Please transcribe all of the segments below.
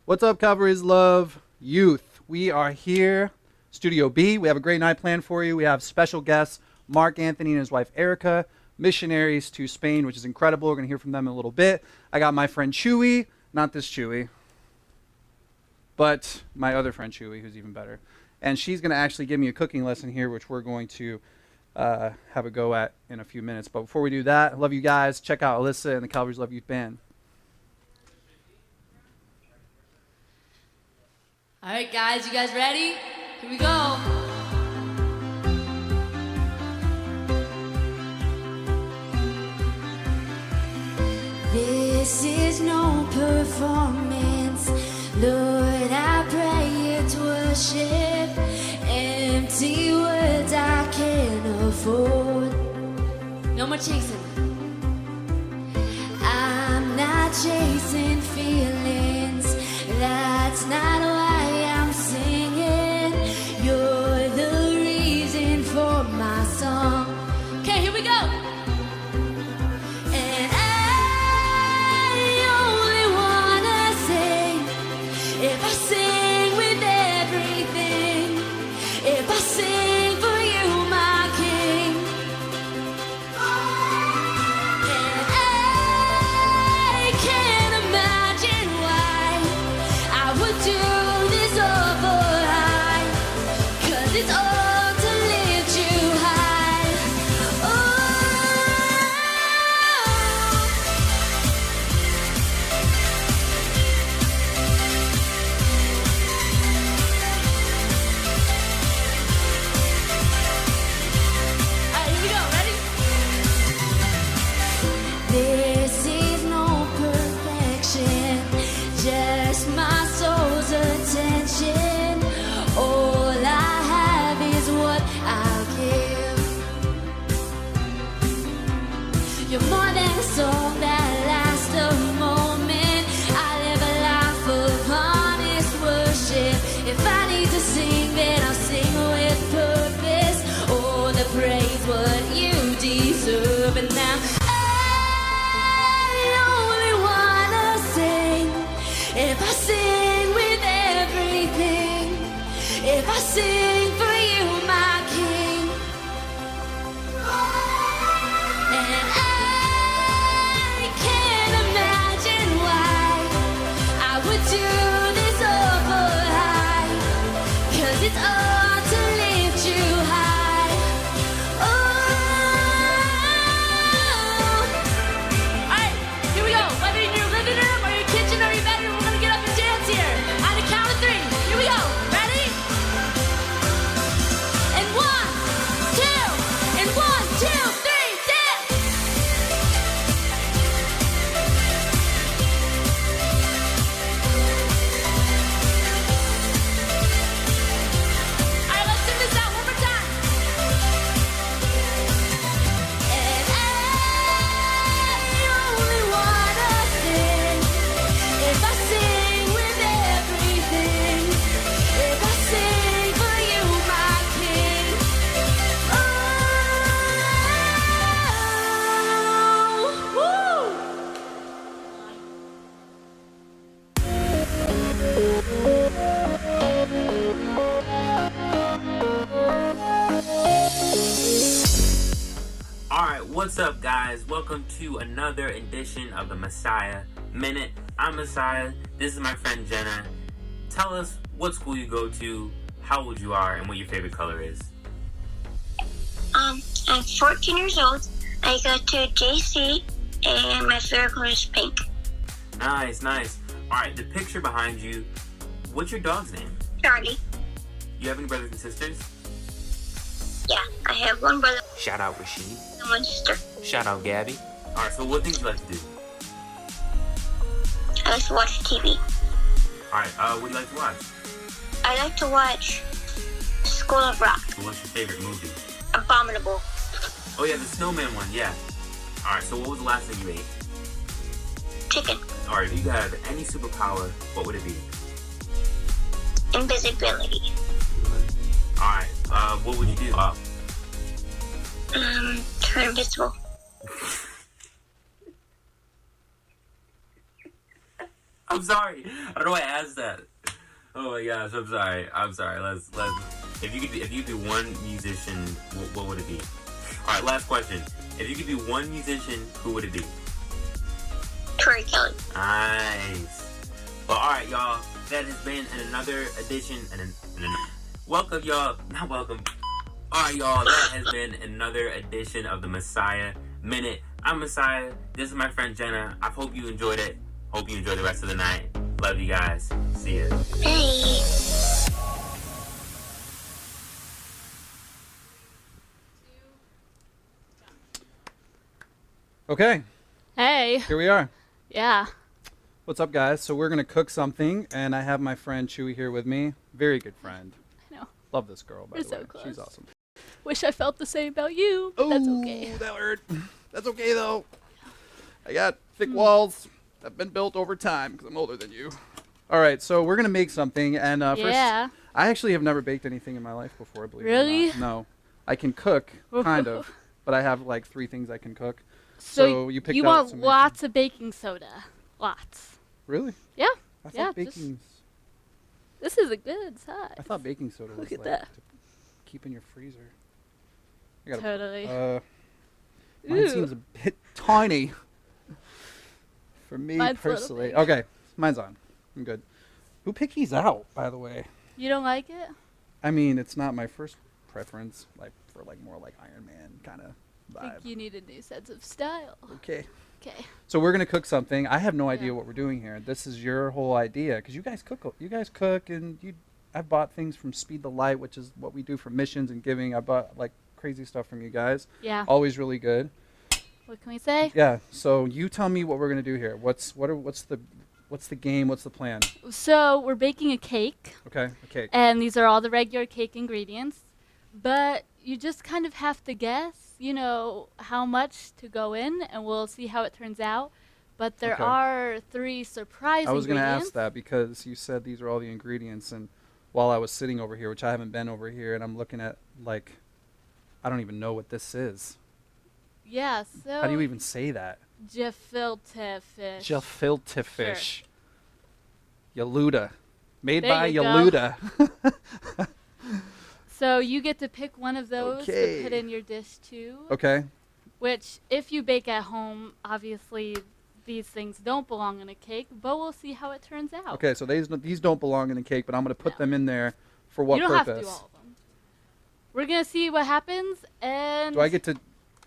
What's up, Calvary's Love Youth? We are here, Studio B. We have a great night planned for you. We have special guests, Mark Anthony and his wife, Erica, missionaries to Spain, which is incredible. We're going to hear from them in a little bit. I got my friend Chewy, not this Chewy, but my other friend Chewy, who's even better. And she's going to actually give me a cooking lesson here, which we're going to have a go at in a few minutes. But before we do that, I love you guys. Check out Alyssa and the Calvary's Love Youth Band. All right, guys, you guys ready? Here we go. This is no performance, Lord, I pray it's worship. Empty words I can't afford. No more chasing. I'm not chasing feelings, that's not why I'm singing. You're the reason for my song. Okay, here we go. And I only wanna sing. If I sing with everything, if I sing for you, my King. And I can't imagine why I would do this over high, 'cause it's all to lift you high. Oh, All right, here we go. Ready? this is no perfection, just my soul's attention. All I have is what I'll give. You're more than a song that lasts a moment. I live a life of honest worship. If I need to sing, then I'll sing with purpose. Oh, the praise what you deserve. And now I only wanna sing. If I sing with everything, if I sing for you, my King. And I can't imagine why I would do this over high, 'cause it's all to lift you high. All right, here we go. Whether in your living room or your kitchen or your bedroom, we're gonna get up and dance here. On the count of 3. Here we go. Ready? And 1, 2, and 1, 2, 3, dance! All right, let's sing this out one more time. And I only wanna sing. If I sing with everything, if I sing for you, my King. Oh, woo! Alright, what's up, guys? Welcome to another edition of the Messiah Minute. I'm Messiah. This is my friend Jenna. Tell us what school you go to, how old you are, and what your favorite color is. I'm 14 years old. I go to JC, and my favorite color is pink. Nice, nice. Alright, the picture behind you, what's your dog's name? Charlie. You have any brothers and sisters? Yeah, I have one brother Shout out Rashid. and one sister. Shout out Gabby. Alright, so what things do you like to do? I like to watch TV. Alright, what do you like to watch? I like to watch School of Rock. What's your favorite movie? Abominable. Oh yeah, the snowman one, yeah. Alright, so what was the last thing you ate? Chicken. Alright, if you had any superpower, what would it be? Invisibility. Alright, what would you do? Turn invisible. I'm sorry. I don't know why I asked that. Oh my gosh, I'm sorry. Let's. If you could be one musician, what would it be? All right, last question. If you could be one musician, who would it be? Troy Kelly. Nice. Well, all right, y'all. That has been another edition welcome, y'all. Not welcome. All right, y'all. That has been another edition of the Messiah Minute. I'm Messiah. This is my friend Jenna. I hope you enjoyed it. Hope you enjoy the rest of the night. Love you guys. See ya. Hey. Okay, Hey. here we are. Yeah. What's up, guys? So we're gonna cook something, and I have my friend Chewy here with me. Very good friend. I know. Love this girl, by We're the so way. close. She's awesome. Wish I felt the same about you. But that's okay. That hurt. That's okay though. I got thick walls that've been built over time because I'm older than you. All right, so we're gonna make something, and Yeah. first, I actually have never baked anything in my life before. Believe it or Really? not. No, I can cook, kind of, but I have like 3 things I can cook. So you picked you out want some lots of baking soda. Lots. Really? Yeah. I thought Yeah, baking. This is a good size. I thought baking soda was Look at like that. to keep in your freezer. I gotta, Totally. mine Ooh. seems a bit tiny for me Mine's a little personally. big. Okay, mine's on. I'm good. Who picked these out, by the way? You don't like it? I mean, it's not my first preference, like for like more like Iron Man kind of I vibe. think you need a new sense of style. Okay. Okay. So we're gonna cook something. I have no idea Yeah. what we're doing here. This is your whole idea because you guys cook. You guys cook, and I've bought things from Speed the Light, which is what we do for missions and giving. I bought like crazy stuff from you guys. Yeah. Always really good. What can we say? Yeah. So you tell me what we're gonna do here. What's the game? What's the plan? So we're baking a cake, Okay. Okay. and these are all the regular cake ingredients. But you just kind of have to guess, how much to go in, and we'll see how it turns out. But there Okay. are 3 surprise I was gonna ingredients. ask that because you said these are all the ingredients, and while I was sitting over here, which I haven't been over here, and I'm looking at like, I don't even know what this is. Yeah, so How do you even say that? gefilte fish. Gefilte fish. Yaluda. Made There by you go. Yaluda. So you get to pick one of those Okay. to put in your dish too. Okay. Which, if you bake at home, obviously these things don't belong in a cake, but we'll see how it turns out. Okay, so these don't belong in the cake, but I'm going to put No. them in there for what you don't purpose? have to do all of them. We're gonna see what happens, and Do I get to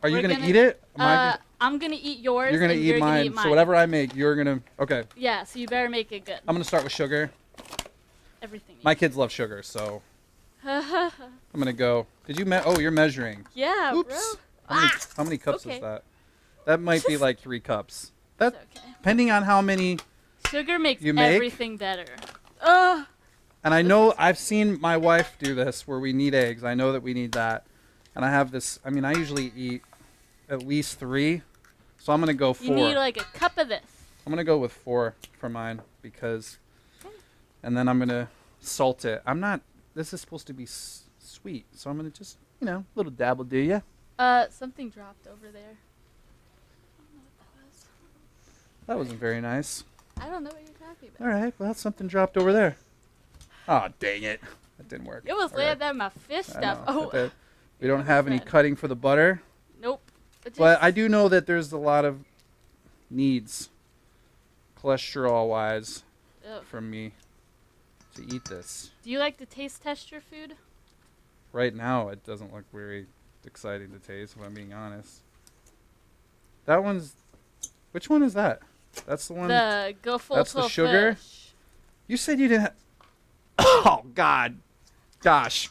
Are you we're going to gonna- eat it? Am I I'm gonna eat yours. you're going to and eat you're mine. Gonna eat mine. So whatever I make, you're going to Okay. Yeah, so you better make it good. I'm going to start with sugar. Everything. My kids love sugar, so yeah, I'm going to go. You're measuring. bro. Oops. How many cups Okay. is that? That might be like 3 cups. That It's okay. depending on how many. Sugar makes You make? everything better. Ugh. And I know I've seen my wife do this where we need eggs. I know that we need that. And I have this. I mean, I usually eat at least 3. So I'm going to go 4. You need like a cup of this. I'm going to go with 4 for mine because. And then I'm going to salt it. This is supposed to be sweet. So I'm going to just, a little dabble, do ya? Something dropped over there. I don't know what that was. That wasn't very nice. I don't know what you're talking about. All right. Well, something dropped over there. Oh, dang it. That didn't work. It was All right. laying there my fish I stuff. know, I Oh, bet. We don't have any Fred. cutting for the butter. nope. But I do know that there's a lot of needs, cholesterol-wise, Ugh. from me to eat this. Do you like to taste test your food? Right now, it doesn't look very exciting to taste, if I'm being honest. That one's... Which one is that? That's the one... The gefilte That's the sugar? fish. You said you didn't have... Oh, God. Gosh.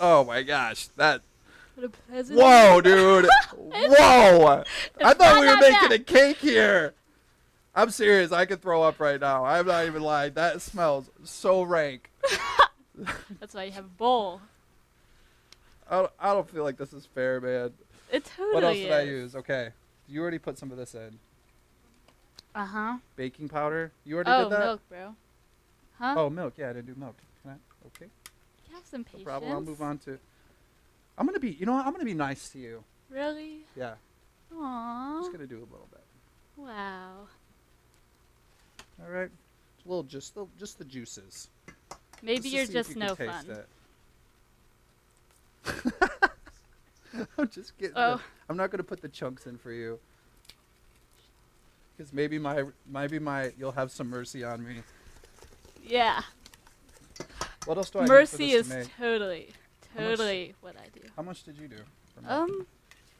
Oh, my gosh. That... What a peasant. Whoa, dude. Whoa. I thought not we were that making bad. a cake here. I'm serious. I could throw up right now. I'm not even lying. That smells so rank. That's why you have a bowl. I don't feel like this is fair, man. It totally What else is. did I use? Okay. You already put some of this in. Uh-huh. Baking powder. You already Oh, did that? milk, bro. Huh? Oh, milk. Yeah, I didn't do milk. Can I? Okay. You have some No patience. problem. I'll move on to... I'm going to be... You know what? I'm going to be nice to you. Really? Yeah. I'm Aww. just going to do a little bit. Wow. All right, a little, just the juices. Maybe to you're see if just you no can fun. taste it. I'm just kidding. Oh. I'm not gonna put the chunks in for you, because maybe you'll have some mercy on me. Yeah. What else do I need Mercy for this is to make? totally what I do. How much did you do? For me?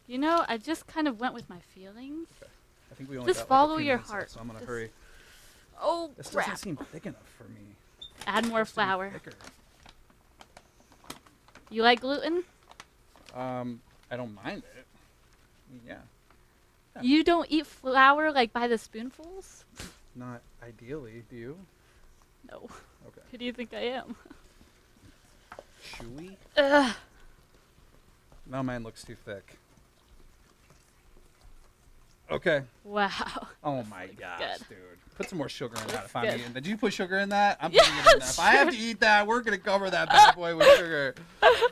You know, I just kind of went with my feelings. Okay. I think we only Just got like follow a few your minutes left, heart. so I'm gonna Just- hurry. Oh, This crap. doesn't seem thick enough for me. Add more It has to be flour. thicker. You like gluten? I don't mind it. I mean, yeah, Yeah. You don't eat flour like by the spoonfuls? not ideally. Do you? No. Okay. Who do you think I am? Chewy? Ugh. No, mine looks too thick. Okay. Wow. Oh my looks gosh, good. dude. Put some more sugar in that Looks if I'm good. eating. Did you put sugar in that? I'm Yeah, putting it in that. If I have to sure. eat that, we're gonna cover that bad boy with sugar.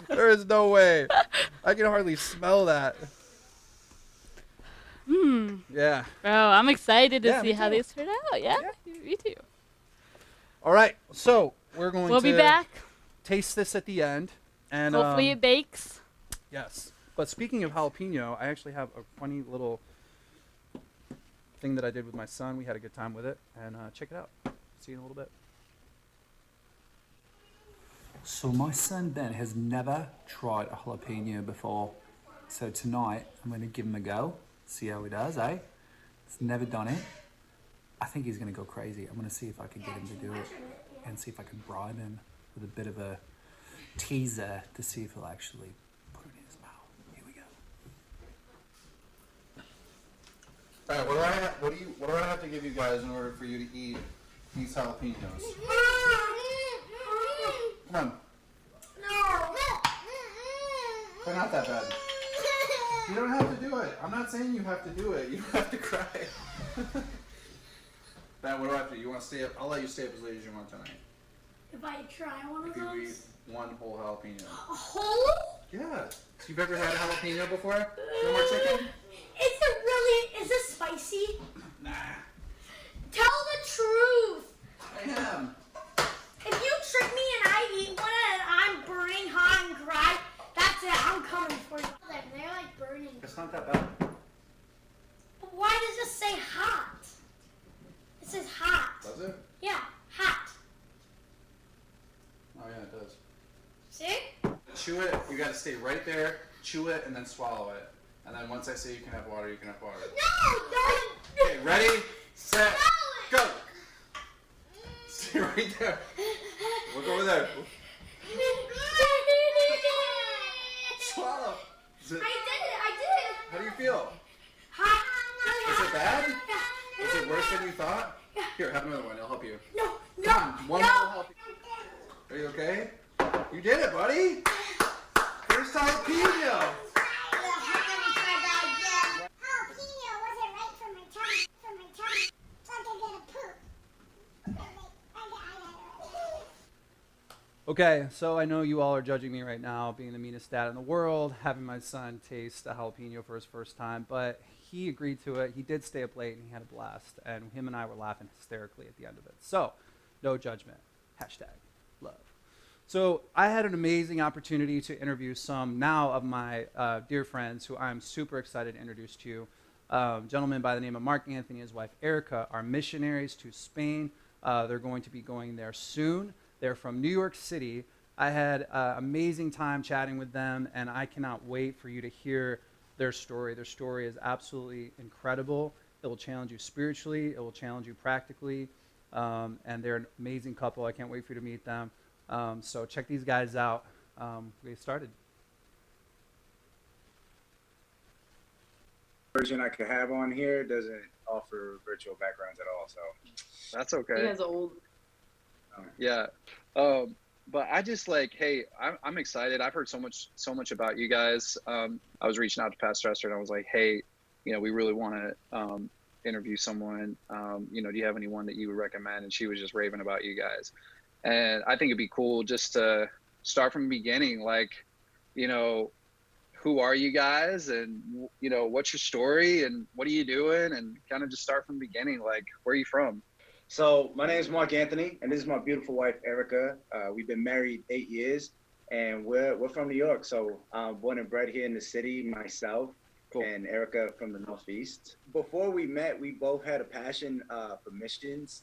There is no way. I can hardly smell that. Yeah. Bro, I'm excited to Yeah, see me how too. these turn out. Yeah? Me too. All right. So we're going We'll to be back. taste this at the end, and Hopefully it bakes. yes. But speaking of jalapeno, I actually have a funny little thing that I did with my son. We had a good time with it, and check it out. See you in a little bit. So my son Ben has never tried a jalapeno before, so tonight I'm going to give him a go, see how he does, eh? He's never done it. I think he's going to go crazy. I'm going to see if I can get him to do it, and see if I can bribe him with a bit of a teaser to see if he'll actually put it in his mouth. Here we go. All right, what do I have to give you guys in order for you to eat these jalapenos? Come on. They're not that bad. You don't have to do it. I'm not saying you have to do it. You don't have to cry. Ben, what do I have to do? You want to stay up? I'll let you stay up as late as you want tonight. If I try one If of you eat those. one whole jalapeno. A whole? Yeah. So you've ever had a jalapeno before? No more chicken? Is it spicy? Nah. Tell the truth. I am. If you trick me and I eat one and I'm burning hot and cry, that's it. I'm coming for you. They're like burning. It's not that bad. But why does it say hot? It says hot. Does it? Yeah, hot. Oh yeah, it does. See? Chew it. You gotta stay right there. Chew it and then swallow it. And then once I say you can have water, you can have water. No, Okay, ready, set, go. Stay right there. Look over there. Swallow. Is it, I did it. how do you feel? Hot. Is it bad? Yeah. Is it worse than you thought? Here, have another one. It'll help you. No, Come on, one more will help you. Are you okay? You did it, buddy. First jalapeno. Okay, so I know you all are judging me right now, being the meanest dad in the world, having my son taste a jalapeno for his first time, but he agreed to it. He did stay up late and he had a blast, and him and I were laughing hysterically at the end of it. So, no judgment. Hashtag love. So I had an amazing opportunity to interview some now of my dear friends who I'm super excited to introduce to you. Gentleman by the name of Mark Anthony and his wife Erica are missionaries to Spain. They're going to be going there soon. They're from New York City. I had an amazing time chatting with them, and I cannot wait for you to hear their story. Their story is absolutely incredible. It will challenge you spiritually. It will challenge you practically. And they're an amazing couple. I can't wait for you to meet them. So check these guys out. We'll get started. Version I could have on here doesn't offer virtual backgrounds at all, so That's okay. You guys old. Yeah. But I just like, hey, I'm excited. I've heard so much about you guys. I was reaching out to Pastor Esther and I was like, hey, we really want to interview someone. Do you have anyone that you would recommend? And she was just raving about you guys. And I think it'd be cool just to start from the beginning. Like, who are you guys? And, what's your story? And what are you doing? And kind of just start from the beginning. Like, where are you from? So my name is Mark Anthony, and this is my beautiful wife Erica. We've been married 8 years, and we're from New York. So I'm born and bred here in the city myself, Cool. and Erica from the Northeast. Before we met, we both had a passion for missions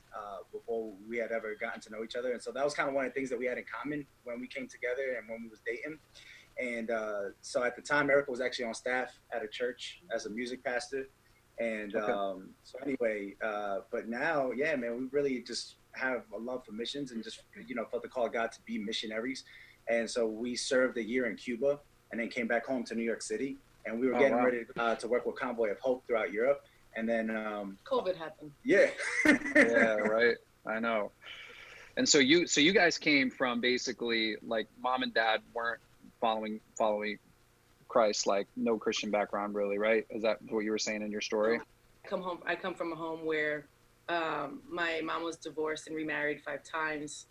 before we had ever gotten to know each other, and so that was kind of one of the things that we had in common when we came together and when we was dating. And so at the time, Erica was actually on staff at a church as a music pastor. And Okay. so anyway, but now, yeah, man, we really just have a love for missions and just, felt the call of God to be missionaries. And so we served a year in Cuba and then came back home to New York City. And we were Oh, getting wow. ready to work with Convoy of Hope throughout Europe. And then, COVID happened. yeah. Yeah, right. I know. And so you guys came from basically like mom and dad weren't following Christ, like no Christian background really, right? Is that what you were saying in your story? I come from a home where my mom was divorced and remarried 5 times.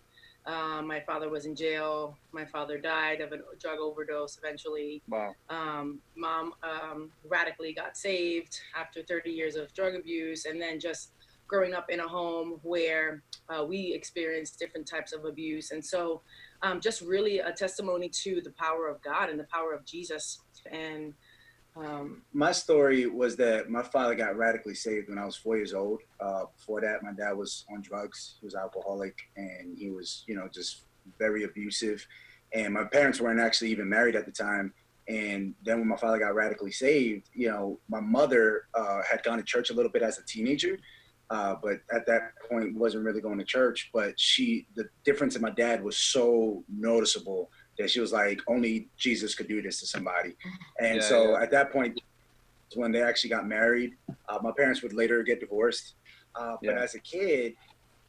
My father was in jail. My father died of a drug overdose eventually. Wow. Mom radically got saved after 30 years of drug abuse, and then just growing up in a home where we experienced different types of abuse. And so just really a testimony to the power of God and the power of Jesus. And My story was that my father got radically saved when I was 4 years old. Before that, my dad was on drugs. He was alcoholic, and he was, just very abusive. And my parents weren't actually even married at the time. And then when my father got radically saved, my mother had gone to church a little bit as a teenager, but at that point wasn't really going to church. But the difference in my dad was so noticeable that she was like, only Jesus could do this to somebody. And at that point, when they actually got married, my parents would later get divorced. But as a kid,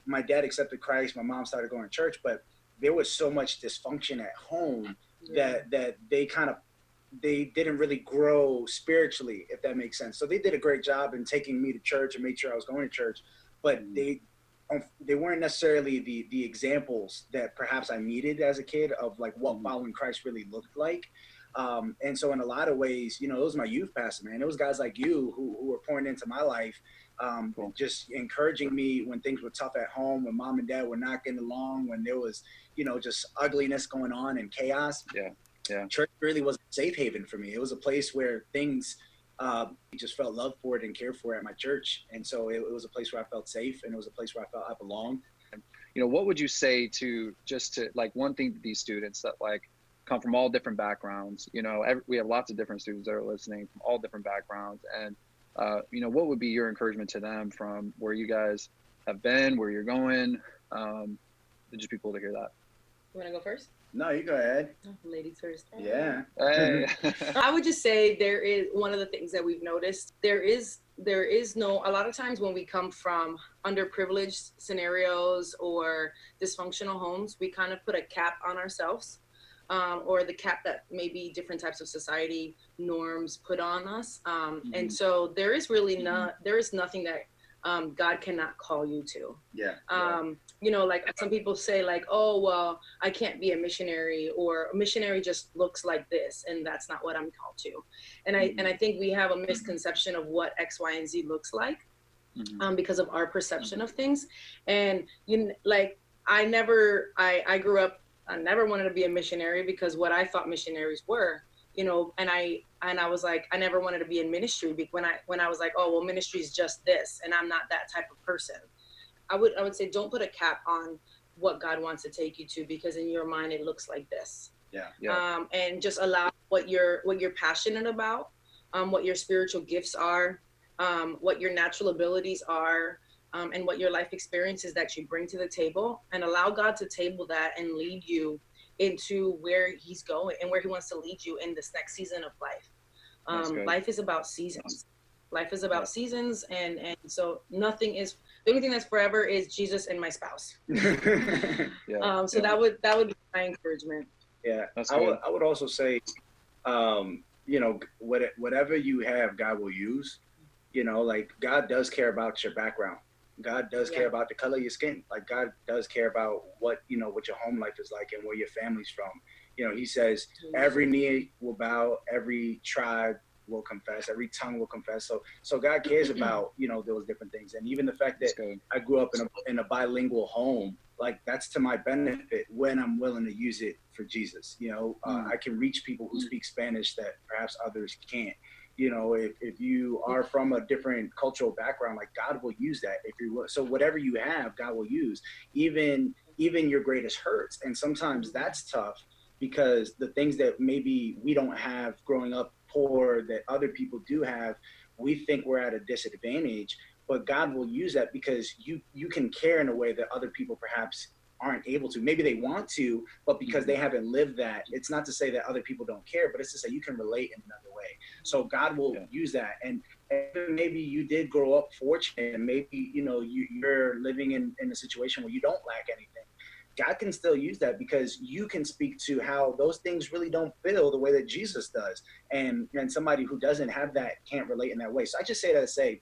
my dad accepted Christ. My mom started going to church, but there was so much dysfunction at home that they didn't really grow spiritually, if that makes sense. So they did a great job in taking me to church and made sure I was going to church, but they weren't necessarily the examples that perhaps I needed as a kid of like what following Christ really looked like. And so in a lot of ways, it was my youth pastor, man. It was guys like you who were pouring into my life, just encouraging me when things were tough at home, when mom and dad were not getting along, when there was, just ugliness going on and chaos. Yeah. Church really was a safe haven for me. It was a place where things just felt loved for it and cared for at my church. And so it was a place where I felt safe, and it was a place where I felt I belonged. What would you say to like one thing to these students that like come from all different backgrounds? We have lots of different students that are listening from all different backgrounds. And, what would be your encouragement to them from where you guys have been, where you're going? Just be cool to hear that. You want to go first? No, you go ahead. Ladies first. Yeah. Hey. I would just say there is one of the things that we've noticed. There is no, a lot of times when we come from underprivileged scenarios or dysfunctional homes, we kind of put a cap on ourselves, or the cap that maybe different types of society norms put on us. And so there is really there is nothing that God cannot call you to. Yeah. Like some people say like, oh, well, I can't be a missionary, or a missionary just looks like this, and that's not what I'm called to. And I think we have a misconception of what X, Y, and Z looks like, because of our perception of things. And I grew up, I never wanted to be a missionary because what I thought missionaries were, and I was like, I never wanted to be in ministry when I was like, oh, well, ministry is just this, and I'm not that type of person. I would say don't put a cap on what God wants to take you to, because in your mind it looks like this. Yeah. And just allow what you're passionate about, what your spiritual gifts are, what your natural abilities are, and what your life experiences that you bring to the table, and allow God to table that and lead you into where he's going and where he wants to lead you in this next season of life. Life is about seasons. Life is about seasons, and so the only thing that's forever is Jesus and my spouse. So that would be my encouragement. Yeah, I would also say, whatever you have, God will use. Like God does care about your background. God does care about the color of your skin. Like God does care about what your home life is like and where your family's from. He says every knee will bow, every tribe will confess, every tongue will confess. So God cares about, you know, those different things. And even the fact that I grew up in a bilingual home, like that's to my benefit when I'm willing to use it for Jesus. You know, I can reach people who speak Spanish that perhaps others can't. You know, if you are from a different cultural background, like God will use that. If you so whatever you have, God will use, even your greatest hurts. And sometimes that's tough because the things that maybe we don't have growing up poor that other people do have, we think we're at a disadvantage. But God will use that because you can care in a way that other people perhaps aren't able to. Maybe they want to, but because they haven't lived that, it's not to say that other people don't care, but it's to say you can relate in another way. So God will use that. And maybe you did grow up fortunate, and maybe, you know, you're living in a situation where you don't lack anything. God can still use that because you can speak to how those things really don't feel the way that Jesus does. And somebody who doesn't have that can't relate in that way. So I just say that to say,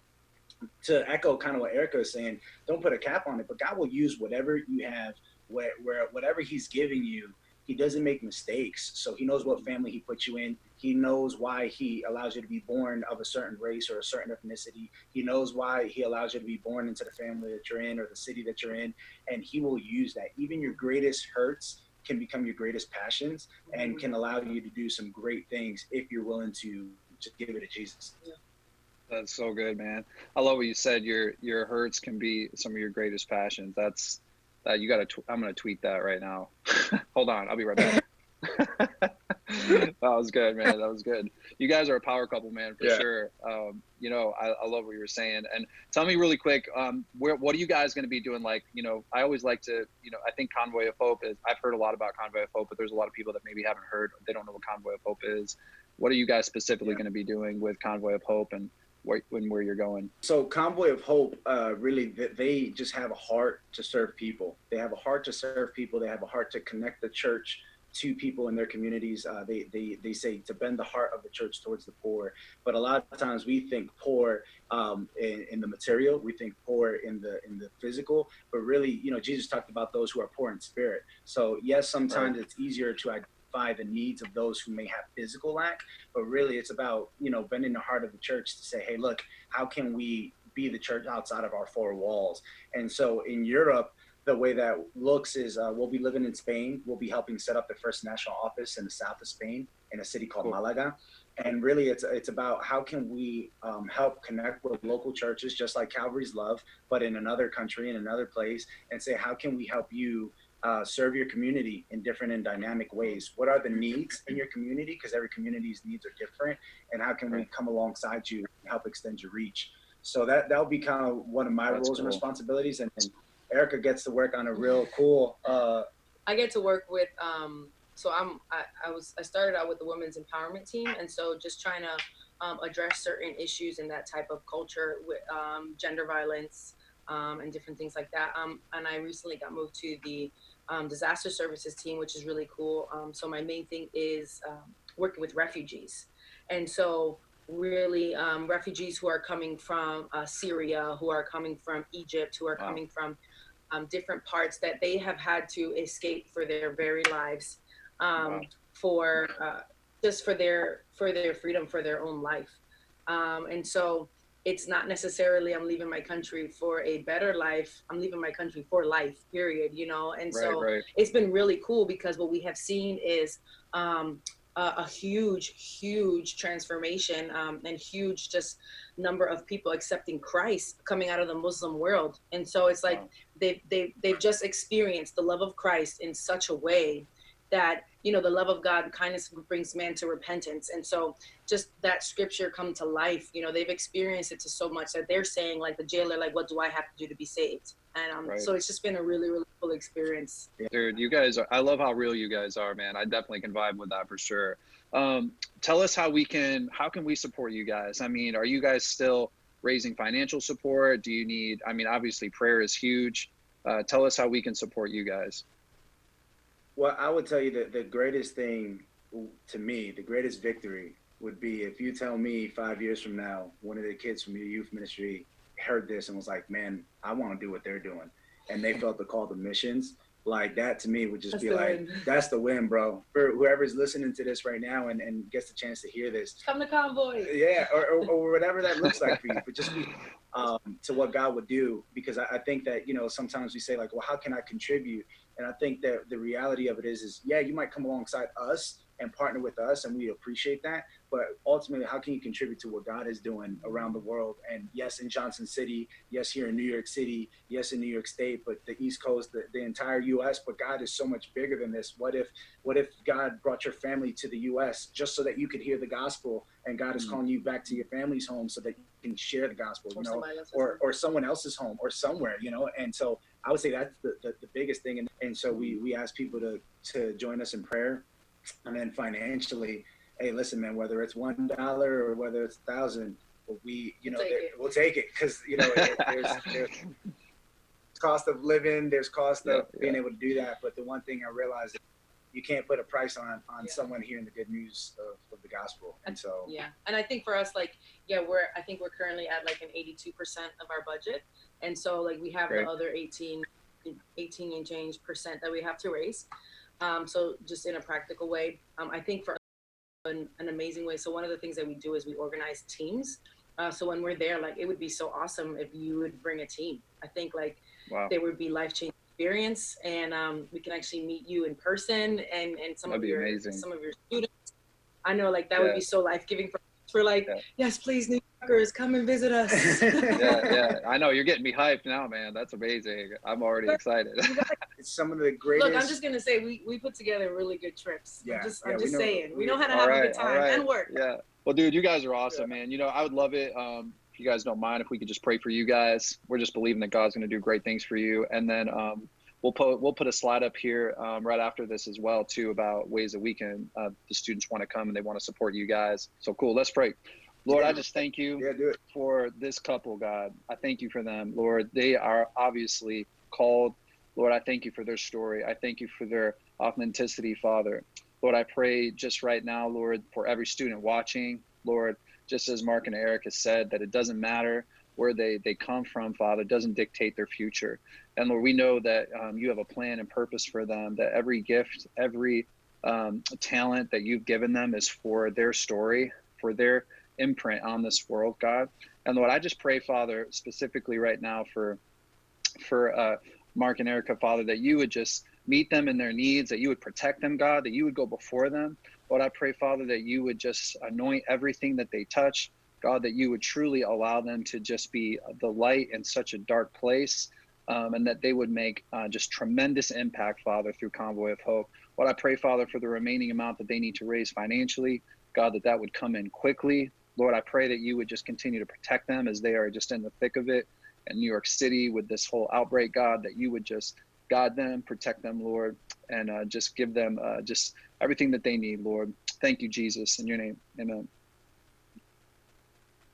to echo kind of what Erica is saying, don't put a cap on it, but God will use whatever you have, whatever he's giving you. He doesn't make mistakes. So he knows what family he puts you in. He knows why he allows you to be born of a certain race or a certain ethnicity. He knows why he allows you to be born into the family that you're in or the city that you're in. And he will use that. Even your greatest hurts can become your greatest passions and can allow you to do some great things if you're willing to just give it to Jesus. Yeah. That's so good, man. I love what you said. Your hurts can be some of your greatest passions. That's that you got to. I'm gonna tweet that right now. Hold on, I'll be right back. That was good, man. That was good. You guys are a power couple, man, for sure. You know, I love what you were saying. And tell me really quick, what are you guys going to be doing? Like, you know, I always like to, you know, I think Convoy of Hope is. I've heard a lot about Convoy of Hope, but there's a lot of people that maybe haven't heard. They don't know what Convoy of Hope is. What are you guys specifically going to be doing with Convoy of Hope, and where you're going? So Convoy of Hope, really, they just have a heart to serve people. They have a heart to serve people. They have a heart to connect the church to people in their communities. They say to bend the heart of the church towards the poor. But a lot of times we think poor in the material, we think poor in the physical, but really, you know, Jesus talked about those who are poor in spirit. So yes, sometimes it's easier to identify the needs of those who may have physical lack, but really it's about, you know, bending the heart of the church to say, hey, look, how can we be the church outside of our four walls? And so in Europe, the way that looks is we'll be living in Spain. We'll be helping set up the first national office in the south of Spain in a city called Malaga. And really it's about how can we help connect with local churches, just like Calvary's Love, but in another country, in another place, and say, how can we help you serve your community in different and dynamic ways? What are the needs in your community? Because every community's needs are different. And how can we come alongside you and help extend your reach? So that'll be kind of one of my roles and responsibilities. And Erica gets to work on a real cool. I get to work with. So I started out with the women's empowerment team, and so just trying to address certain issues in that type of culture with gender violence and different things like that. And I recently got moved to the disaster services team, which is really cool. So my main thing is working with refugees, and so really refugees who are coming from Syria, who are coming from Egypt, who are coming from different parts that they have had to escape for their very lives, for just for their freedom, for their own life. And so it's not necessarily I'm leaving my country for a better life. I'm leaving my country for life, period, you know? And it's been really cool because what we have seen is a huge transformation and huge just number of people accepting Christ coming out of the Muslim world. And so it's like they've just experienced the love of Christ in such a way that, you know, the love of God, kindness brings man to repentance. And so just that scripture come to life, you know, they've experienced it to so much that they're saying, like the jailer, like, what do I have to do to be saved? And so it's just been a really, really cool experience. Dude, you guys are, I love how real you guys are, man. I definitely can vibe with that for sure. Tell us how can we support you guys? I mean, are you guys still raising financial support? Do you need, I mean, obviously prayer is huge. Tell us how we can support you guys. Well, I would tell you that the greatest thing to me, the greatest victory would be if you tell me 5 years from now, one of the kids from your youth ministry heard this and was like, man, I want to do what they're doing. And they felt the call to missions. like that to me would just That's be the like, win. that's the win, bro. For whoever's listening to this right now and gets the chance to hear this. Come to Convoy. Yeah, or whatever that looks like for you, but just be to what God would do, because I think that, you know, sometimes we say like, well, how can I contribute? And I think that the reality of it is yeah, you might come alongside us and partner with us, and we appreciate that. But ultimately, how can you contribute to what God is doing around the world? And yes, in Johnson City, yes, here in New York City, yes, in New York State, but the East Coast, the entire U.S. But God is so much bigger than this. What if God brought your family to the U.S. just so that you could hear the gospel, and God is calling you back to your family's home so that you can share the gospel, you know, or someone else's home or somewhere, you know? And so I would say that's the biggest thing. And so we ask people to join us in prayer. And then financially, hey, listen, man, whether it's $1 or whether it's 1,000, we'll take it, because you know there's cost of living, there's cost of being able to do that. But the one thing I realized is you can't put a price on someone hearing the good news of the gospel. And so and I think for us, like I think we're currently at like an 82% of our budget, and so like we have the other 18 and change percent that we have to raise. So just in a practical way, I think for an amazing way. So one of the things that we do is we organize teams. So when we're there, like it would be so awesome if you would bring a team. I think like there would be life-changing experience, and we can actually meet you in person and some of your students. I know like that would be so life-giving for like, yes, please, New Yorkers, come and visit us. I know you're getting me hyped now, man. That's amazing. I'm already excited. It's some of the greatest. Look, I'm just gonna say we put together really good trips. Yeah, I'm just saying we know how to have a good time and work. Yeah. Well, dude, you guys are awesome, man. You know, I would love it if you guys don't mind if we could just pray for you guys. We're just believing that God's going to do great things for you, and then we'll put a slide up here right after this as well too about ways that we can the students want to come and they want to support you guys. So cool. Let's pray. Lord, I just thank you for this couple, God. I thank you for them, Lord. They are obviously called. Lord, I thank you for their story. I thank you for their authenticity, Father. Lord, I pray just right now, Lord, for every student watching, Lord, just as Mark and Eric has said, that it doesn't matter where they come from, Father, it doesn't dictate their future. And Lord, we know that you have a plan and purpose for them, that every gift, every talent that you've given them is for their story, for their imprint on this world, God. And Lord, I just pray, Father, specifically right now for Mark and Erica, Father, that you would just meet them in their needs, that you would protect them, God, that you would go before them. Lord, I pray, Father, that you would just anoint everything that they touch, God, that you would truly allow them to just be the light in such a dark place, and that they would make just tremendous impact, Father, through Convoy of Hope. Lord, I pray, Father, for the remaining amount that they need to raise financially, God, that would come in quickly. Lord, I pray that you would just continue to protect them as they are just in the thick of it in New York City with this whole outbreak, God, that you would just guide them, protect them, Lord, and just give them just everything that they need, Lord. Thank you, Jesus, in your name. Amen.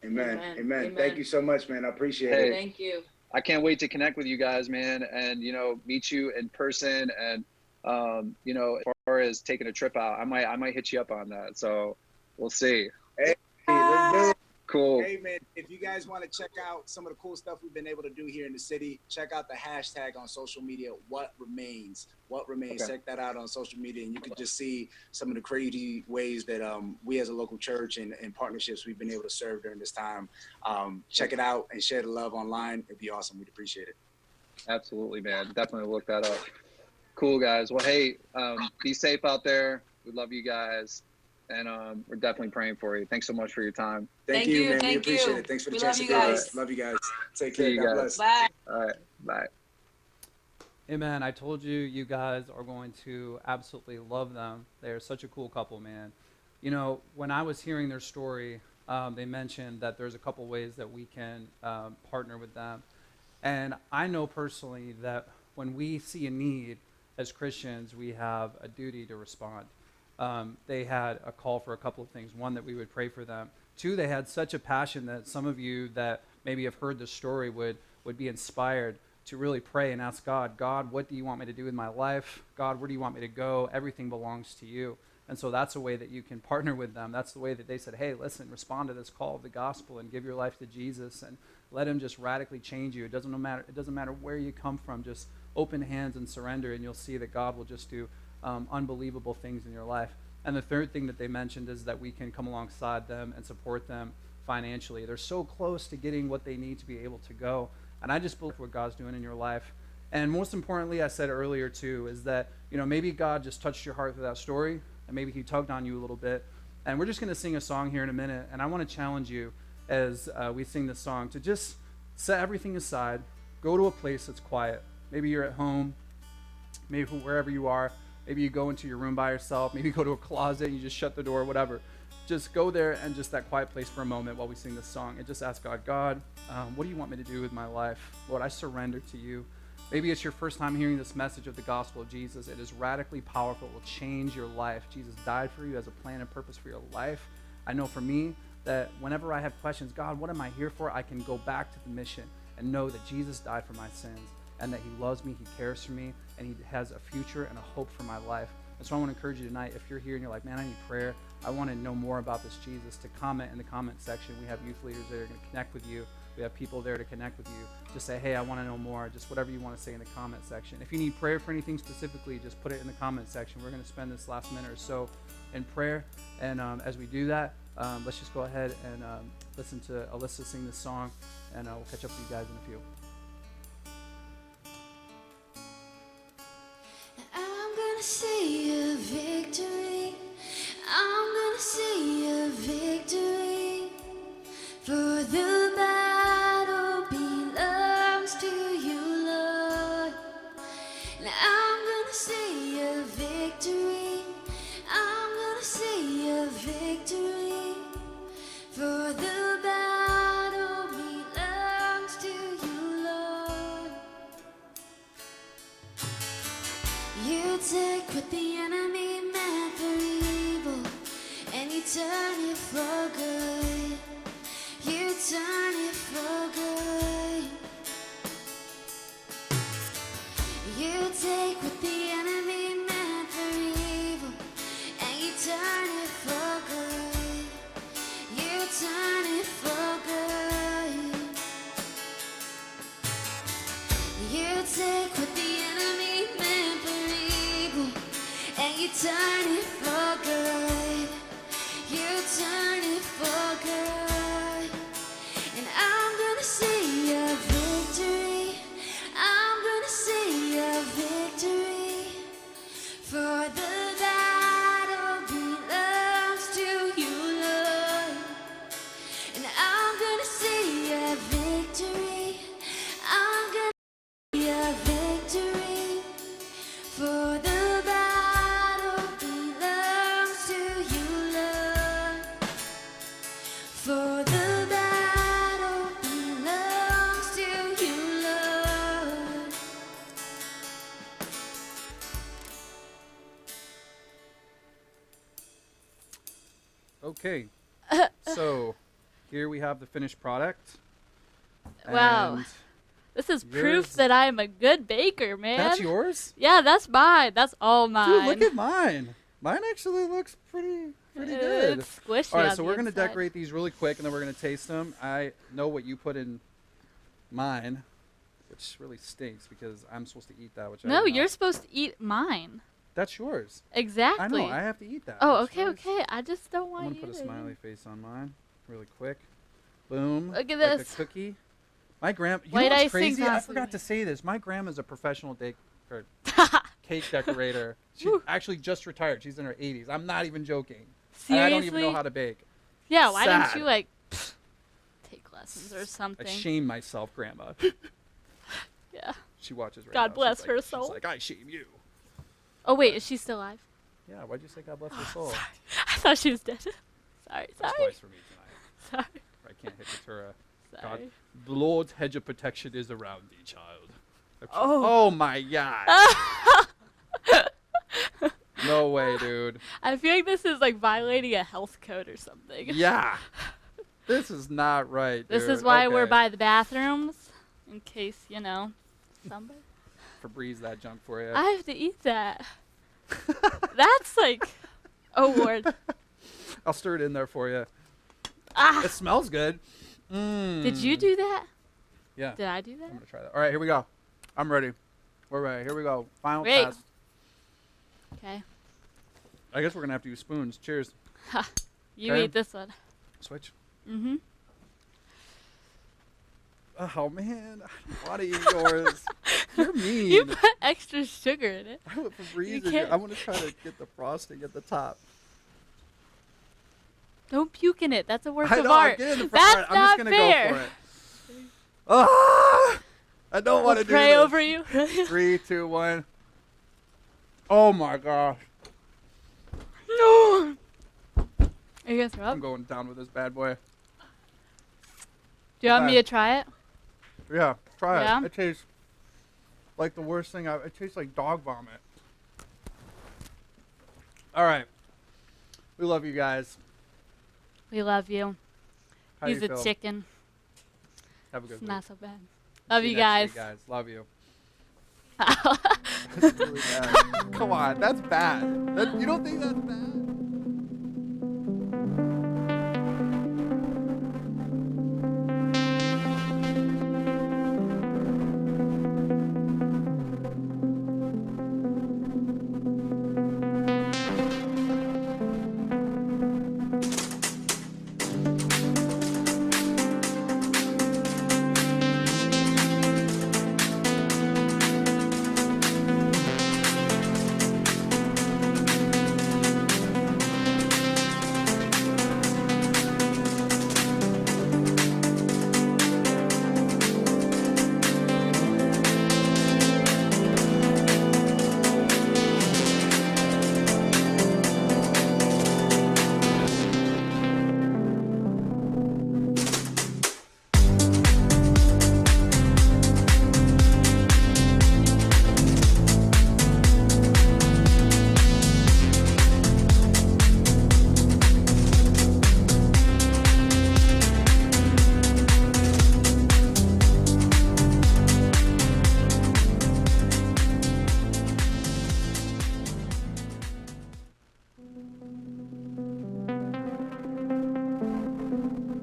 Amen. Thank you so much, man. I appreciate it. Thank you. I can't wait to connect with you guys, man, and, meet you in person. And, as far as taking a trip out, I might hit you up on that. So we'll see. Hey, let's do it. Cool. Hey, man, if you guys want to check out some of the cool stuff we've been able to do here in the city, check out the hashtag on social media, What Remains. Okay. Check that out on social media, and you can just see some of the crazy ways that we as a local church and partnerships we've been able to serve during this time. Check it out and share the love online. It'd be awesome. We'd appreciate it. Absolutely, man. Definitely look that up. Cool, guys. Well, hey, be safe out there. We love you guys. And we're definitely praying for you. Thanks so much for your time. Thank you, man. We appreciate it. Thanks for the chance to do it. Love you guys. Take care. God bless. Bye. All right. Bye. Hey, man, I told you, you guys are going to absolutely love them. They're such a cool couple, man. When I was hearing their story, they mentioned that there's a couple ways that we can partner with them. And I know personally that when we see a need as Christians, we have a duty to respond. They had a call for a couple of things. One, that we would pray for them. Two, they had such a passion that some of you that maybe have heard the story would be inspired to really pray and ask God, what do you want me to do with my life? God, where do you want me to go? Everything belongs to you. And so that's a way that you can partner with them. That's the way that they said, hey, listen, respond to this call of the gospel and give your life to Jesus and let him just radically change you. It doesn't matter where you come from. Just open hands and surrender, and you'll see that God will just do unbelievable things in your life. And the third thing that they mentioned is that we can come alongside them and support them financially. They're so close to getting what they need to be able to go. And I just believe what God's doing in your life. And most importantly, I said earlier too, is that, maybe God just touched your heart through that story, and maybe he tugged on you a little bit. And we're just going to sing a song here in a minute. And I want to challenge you as we sing this song to just set everything aside, go to a place that's quiet. Maybe you're at home, maybe wherever you are. Maybe you go into your room by yourself. Maybe you go to a closet and you just shut the door, whatever. Just go there and just that quiet place for a moment while we sing this song and just ask God, what do you want me to do with my life? Lord, I surrender to you. Maybe it's your first time hearing this message of the gospel of Jesus. It is radically powerful. It will change your life. Jesus died for you as a plan and purpose for your life. I know for me that whenever I have questions, God, what am I here for? I can go back to the mission and know that Jesus died for my sins and that he loves me, he cares for me, and he has a future and a hope for my life. And so I want to encourage you tonight, if you're here and you're like, man, I need prayer, I want to know more about this Jesus, to comment in the comment section. We have youth leaders that are going to connect with you. We have people there to connect with you. Just say, hey, I want to know more. Just whatever you want to say in the comment section. If you need prayer for anything specifically, just put it in the comment section. We're going to spend this last minute or so in prayer. And as we do that, let's just go ahead and listen to Alyssa sing this song, and we'll catch up with you guys in a few. I'm gonna see a victory. I'm gonna see a victory. For the battle belongs to you, Lord. Now I'm gonna see a victory. I'm gonna see a victory. For the battle belongs to you, Lord. You take what the enemy meant for evil, and you turn it for good. You turn it for good. You take what the enemy meant for evil, and you turn it for good. You turn it for good. You take what the enemy meant for evil, and you turn it for good. You turn it for good. And I'm gonna see a victory. I'm gonna see a victory. For the battle belongs to you, Lord. And I'm gonna see a victory. I'm gonna see a victory. For the battle belongs to you, Lord. For the battle belongs to you, Lord. Okay, so here we have the finished product. Wow. And This is yours- proof that I am a good baker, man. That's yours? Yeah, that's mine. That's all mine. Dude, look at mine. Mine actually looks pretty good. It's squishy. All right, on so the we're going to inside. decorate these really quick, and then we're going to taste them. I know what you put in mine, which really stinks because I'm supposed to eat that. Which I No, am you're not. supposed to eat mine. That's yours. Exactly. I know. I have to eat that. Oh, That's okay, yours. okay. I just don't I'm want going you to put a to. smiley face on mine really quick. Boom. Look at like this. a cookie. My grandma. You White know what's icing crazy? I possibly. forgot to say this. My grandma's a professional cake decorator. She Woo. actually just retired. She's in her 80s. I'm not even joking. Seriously? And I don't even know how to bake. Yeah, why Sad. didn't you like take lessons or I something? shame myself, Grandma. Yeah. She watches right God now. bless She's her like, soul. She's like, I shame you. Oh wait, is she still alive? Yeah, why'd you say God bless her soul? I thought she was dead. Sorry, That's sorry, twice for me tonight. sorry, I can't hit the Torah. God, sorry. the Lord's hedge of protection is around thee, child. Okay. Oh. Oh my God. No way, dude. I feel like this is like violating a health code or something. Yeah. This is not right, This dude. is why we're Okay. by the bathrooms, in case, somebody. Febreze that junk for you. I have to eat that. That's like, oh Lord. I'll stir it in there for you. Ah, It smells good. Mm. did you do that? Yeah. Did I do I'm that? going to try that. All right, here we go. I'm ready. All right, here we go. Final Wait. test. Okay. I guess we're gonna have to use spoons. Cheers. You Okay. eat this one. Switch. Mm-hmm. Oh man, I don't want to eat yours. You're mean. You put extra sugar in it. I put Febreze in can't- here. I want to try to get the frosting at the top. Don't puke in it. That's a work I of know, I'm art. getting the That's front. I'm not just gonna fair. go for it. Ah! I don't want to do Pray this. over you. 3, 2, 1. Oh my gosh. No. Are you gonna throw up? I'm going down with this bad boy. Do you want me Okay. to try it? Yeah, try Yeah? it. It tastes like the worst thing. It tastes like dog vomit. All right. We love you guys. We love you. How He's you a feel? chicken. Have a good It's week. not so bad. Love See you next guys. week, guys. Love you. That's really bad. Come on, that's bad. You don't think that's bad?